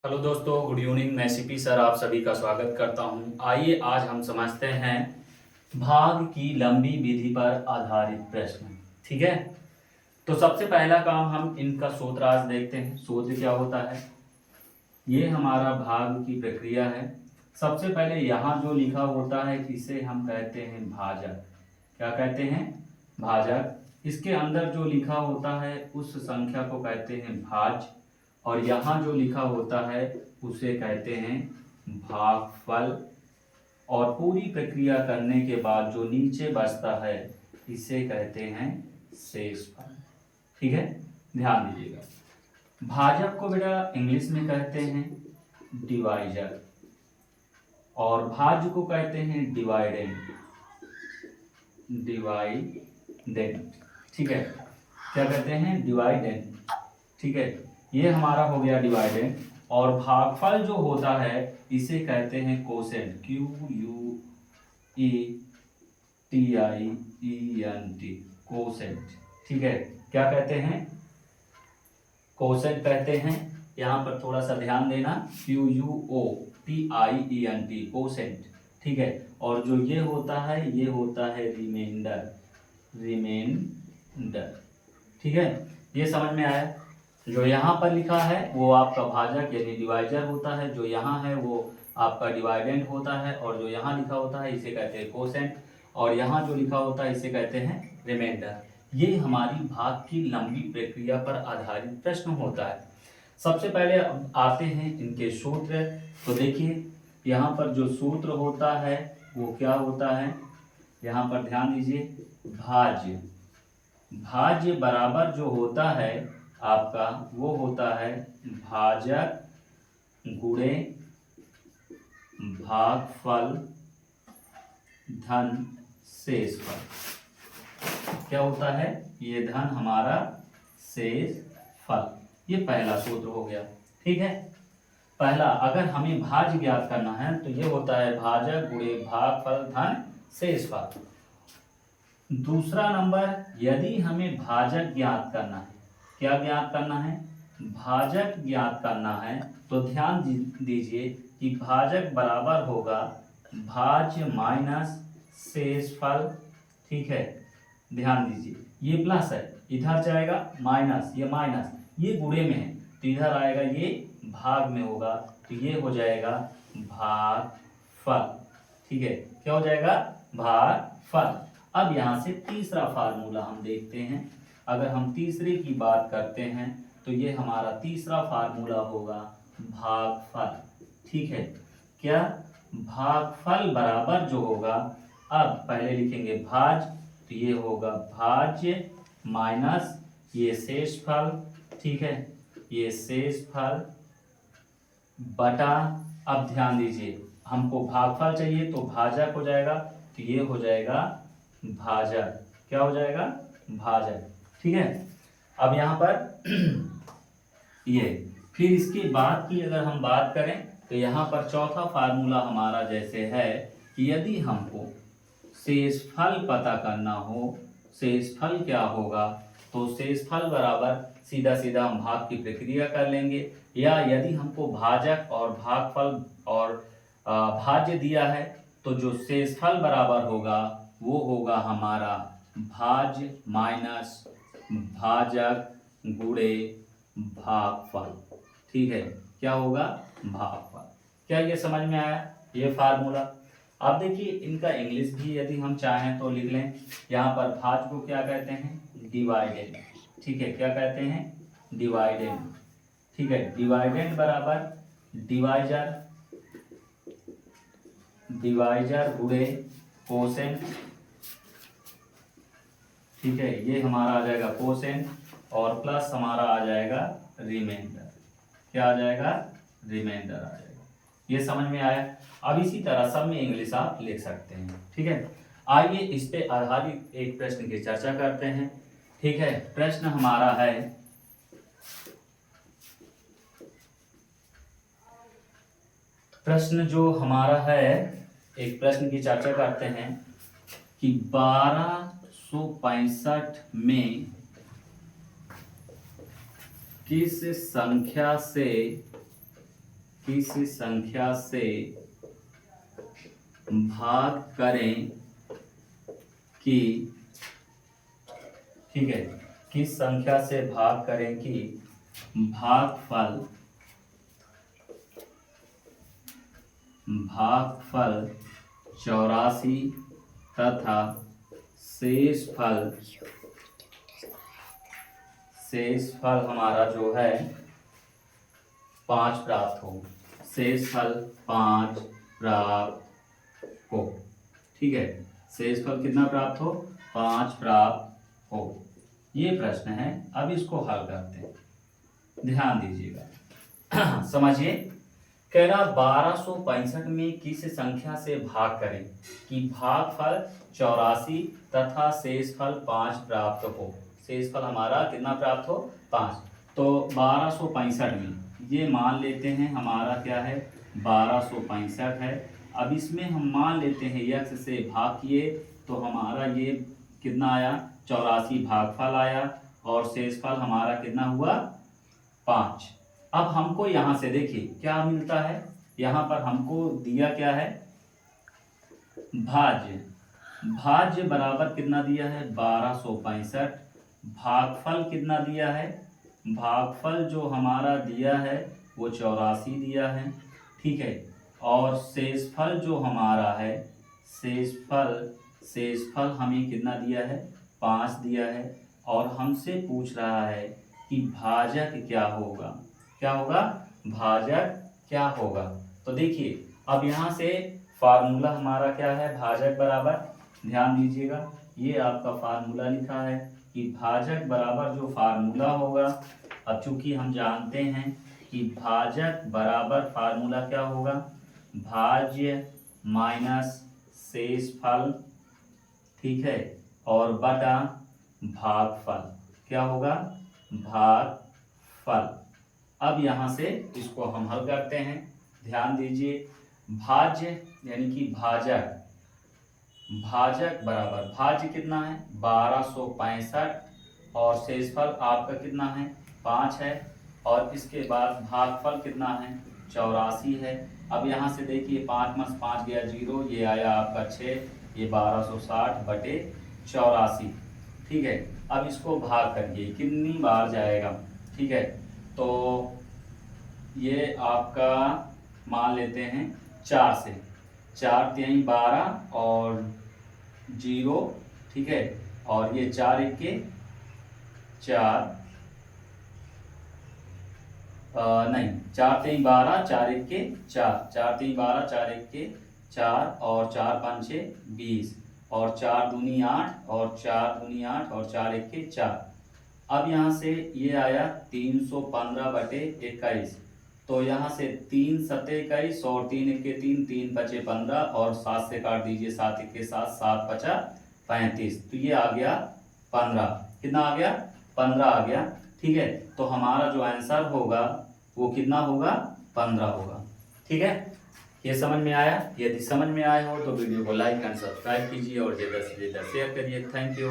Hello दोस्तों, good evening. मैं CP sir आप सभी का स्वागत करता हूं। आइए आज हम समझते हैं भाग की लंबी विधि पर आधारित प्रश्न। ठीक है, तो सबसे पहला काम हम इनका सूत्रांश देखते हैं। सूत्र क्या होता है, ये हमारा भाग की प्रक्रिया है। सबसे पहले यहाँ जो लिखा होता है इसे हम कहते हैं भाजक। क्या कहते हैं? भाजक। इसके अंदर जो लिखा होता है उस संख्या को कहते हैं भाज्य, और यहाँ जो लिखा होता है उसे कहते हैं भागफल। और पूरी प्रक्रिया करने के बाद जो नीचे बचता है इसे कहते हैं शेषफल। ठीक है, ध्यान दीजिएगा। भाजक को बेटा इंग्लिश में कहते हैं डिवाइजर, और भाज्य को कहते हैं डिवाइडेंट। डिवाइडेंट, ठीक है, क्या कहते हैं? डिवाइडेंट। ठीक है, ये हमारा हो गया डिवाइडेंट। और भागफल जो होता है इसे कहते हैं कोसेंट। QUETIENT, quotient. ठीक है, क्या कहते हैं? कोसेंट कहते हैं। यहाँ पर थोड़ा सा ध्यान देना, QUOTIENT, कोसेंट। ठीक है, और जो ये होता है रिमाइंडर। रिमाइंडर, ठीक है, ये समझ में आया? जो यहाँ पर लिखा है वो आपका भाजक यानी डिवाइजर होता है, जो यहाँ है वो आपका डिवाइडेंट होता है, और जो यहाँ लिखा होता है इसे कहते हैं कोसेंट, और यहाँ जो लिखा होता है इसे कहते हैं रिमाइंडर। ये हमारी भाग की लंबी प्रक्रिया पर आधारित प्रश्न होता है। सबसे पहले अब आते हैं इनके सूत्र। तो देखिए यहाँ पर जो सूत्र होता है वो क्या होता है, यहाँ पर ध्यान दीजिए। भाज्य, भाज्य बराबर जो होता है आपका वो होता है भाजक गुणे भागफल धन शेषफल। क्या होता है? ये धन हमारा शेषफल। ये पहला सूत्र हो गया। ठीक है, पहला अगर हमें भाज्य ज्ञात करना है तो ये होता है भाजक गुणे भागफल धन शेषफल। दूसरा नंबर, यदि हमें भाजक ज्ञात करना है, क्या ज्ञात करना है? भाजक ज्ञात करना है, तो ध्यान दीजिए कि भाजक बराबर होगा भाज्य माइनस शेषफल। ठीक है, ध्यान दीजिए, ये प्लस है, इधर जाएगा माइनस, ये माइनस, ये गुणे में है तो इधर आएगा, ये भाग में होगा तो ये हो जाएगा भागफल। ठीक है, क्या हो जाएगा? भागफल। अब यहाँ से तीसरा फार्मूला हम देखते हैं। अगर हम तीसरे की बात करते हैं तो ये हमारा तीसरा फार्मूला होगा भागफल। ठीक है, क्या? भागफल बराबर जो होगा, अब पहले लिखेंगे भाज्य, तो ये होगा भाज्य माइनस ये शेषफल। ठीक है, ये शेषफल बटा, अब ध्यान दीजिए हमको भागफल चाहिए तो भाजक हो जाएगा, तो ये हो जाएगा भाजक। क्या हो जाएगा? भाजक। ठीक है, अब यहाँ पर ये, फिर इसके बाद की अगर हम बात करें तो यहाँ पर चौथा फार्मूला हमारा जैसे है कि यदि हमको शेषफल पता करना हो, शेषफल क्या होगा, तो शेषफल बराबर सीधा सीधा हम भाग की प्रक्रिया कर लेंगे, या यदि हमको भाजक और भागफल और भाज्य दिया है तो जो शेषफल बराबर होगा वो होगा हमारा भाज्य माइनस भाजक गुणे भागफल। ठीक है, क्या होगा? भागफल। क्या ये समझ में आया ये फार्मूला? अब देखिए इनका इंग्लिश भी यदि हम चाहें तो लिख लें। यहाँ पर भाज्य को क्या कहते हैं? डिवाइडेंट। ठीक है, क्या कहते हैं? डिवाइडेंट। ठीक है, डिवाइडेंट बराबर डिवाइजर, डिवाइजर गुणे कोसेंट। ठीक है, ये हमारा आ जाएगा कोसेंट, और प्लस हमारा आ जाएगा रिमाइंडर। क्या आ जाएगा? रिमाइंडर आ जाएगा। ये समझ में आया? अब इसी तरह सब में इंग्लिश आप लिख सकते हैं। ठीक है, आइए इस पे आधारित एक प्रश्न की चर्चा करते हैं। ठीक है, प्रश्न हमारा है, प्रश्न जो हमारा है, एक प्रश्न की चर्चा करते हैं कि 1265 में किस संख्या से किस संख्या से भाग करें कि, ठीक है, किस संख्या से भाग करें कि भागफल 84 तथा शेषफल हमारा जो है 5 प्राप्त हो, शेषफल 5 प्राप्त हो। ठीक है, शेषफल कितना प्राप्त हो? 5 प्राप्त हो। ये प्रश्न है। अब इसको हल करते हैं, ध्यान दीजिएगा। समझिए, कह रहा 1265 में किस संख्या से भाग करें कि भागफल 84 तथा शेषफल 5 प्राप्त हो। शेषफल हमारा कितना प्राप्त हो? 5। तो 1265 में ये मान लेते हैं हमारा क्या है? 1265 है। अब इसमें हम मान लेते हैं x से भाग किए तो हमारा ये कितना आया? 84 भागफल आया और शेषफल हमारा कितना हुआ? 5। अब हमको यहाँ से देखिए क्या मिलता है, यहाँ पर हमको दिया क्या है? भाज्य बराबर कितना दिया है? 1265। भागफल कितना दिया है? भागफल जो हमारा दिया है वो 84 दिया है। ठीक है, और शेषफल जो हमारा है, शेषफल हमें कितना दिया है? 5 दिया है। और हमसे पूछ रहा है कि भाजक क्या होगा? क्या होगा? भाजक क्या होगा? तो देखिए, अब यहाँ से फार्मूला हमारा क्या है? भाजक बराबर, ध्यान दीजिएगा, ये आपका फार्मूला लिखा है कि भाजक बराबर जो फार्मूला होगा, अब चूंकि हम जानते हैं कि भाजक बराबर फार्मूला क्या होगा? भाज्य माइनस शेषफल, ठीक है, और बटा भागफल। क्या होगा? भागफल। अब यहाँ से इसको हम हल करते हैं, ध्यान दीजिए। भाज्य यानी कि भाजक बराबर, भाज्य कितना है? 1265 और शेषफल आपका कितना है? 5 है। और इसके बाद भागफल कितना है? 84 है। अब यहाँ से देखिए 5 में 5 गया 0, ये आया आपका 6, ये 1260 बटे 84। ठीक है, अब इसको भाग करिए, कितनी बार जाएगा? ठीक है, तो ये आपका मान लेते हैं 4 से, 4 3 12 और 0, ठीक है, और ये 4 1 के 4, नहीं 4 3 12 4 1 के 4, 4 3 12 4 1 के 4 और 4 5 6 20 और 4 दूनी 8 और 4 दूनी 8 और 4 1 के 4। अब यहाँ से ये आया 315 बटे 21। तो यहाँ से 3 7 21 और 3 1 के 3, 3 5 15 और 7 से काट दीजिए, 7 1 के 7, 7 5 35। तो ये आ गया 15। कितना आ गया? 15 आ गया। ठीक है, तो हमारा जो आंसर होगा वो कितना होगा? 15 होगा। ठीक है, ये समझ में आया? यदि समझ में आया हो तो वीडियो को लाइक एंड सब्सक्राइब कीजिए और ज़्यादा से ज़्यादा शेयर करिए। Thank you.